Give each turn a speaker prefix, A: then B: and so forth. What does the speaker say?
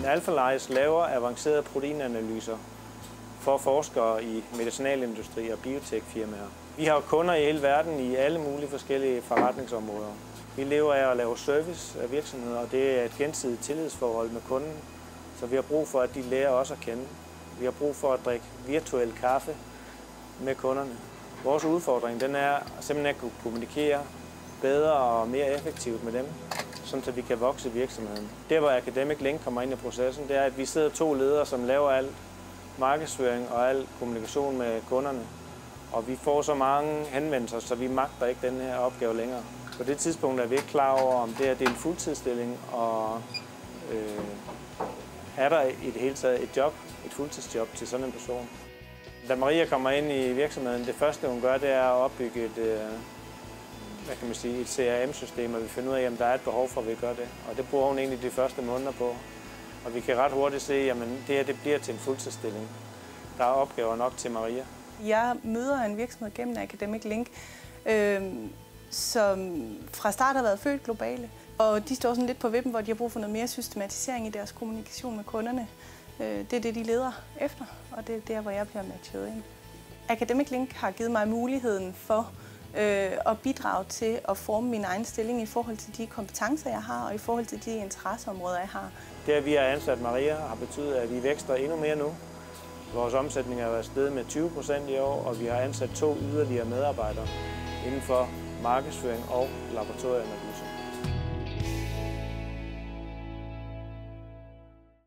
A: Alpha-Lice laver avancerede proteinanalyser for forskere i medicinalindustri og biotekfirmaer. Vi har kunder i hele verden i alle mulige forskellige forretningsområder. Vi lever af at lave service af virksomheder, og det er et gensidigt tillidsforhold med kunden, så vi har brug for, at de lærer os at kende. Vi har brug for at drikke virtuel kaffe med kunderne. Vores udfordring den er simpelthen at kunne kommunikere bedre og mere effektivt med dem, så vi kan vokse virksomheden. Der, hvor Academic Link kommer ind i processen, det er, at vi sidder 2 ledere, som laver alt markedsføring og al kommunikation med kunderne. Og vi får så mange henvendelser, så vi magter ikke den her opgave længere. På det tidspunkt er vi ikke klar over, om det er en fuldtidsstilling, og er der i det hele taget et fuldtidsjob til sådan en person. Da Maria kommer ind i virksomheden, det første hun gør, det er at opbygge et CRM-system, og vi finder ud af, at der er et behov for, at vi gør det. Og det bruger hun egentlig de første måneder på. Og vi kan ret hurtigt se, at det her bliver til en fuldtidsstilling. Der er opgaver nok til Maria.
B: Jeg møder en virksomhed gennem Academic Link, som fra start har været født globale. Og de står sådan lidt på vippen, hvor de har brug for noget mere systematisering i deres kommunikation med kunderne. Det er det, de leder efter, og det er der, hvor jeg bliver matchet ind. Academic Link har givet mig muligheden for at bidrage til at forme min egen stilling i forhold til de kompetencer, jeg har, og i forhold til de interesseområder, jeg har.
A: Det, at vi har ansat Maria, har betydet, at vi vækster endnu mere nu. Vores omsætning er steget med 20% i år, og vi har ansat 2 yderligere medarbejdere inden for markedsføring og laboratorieanalyse.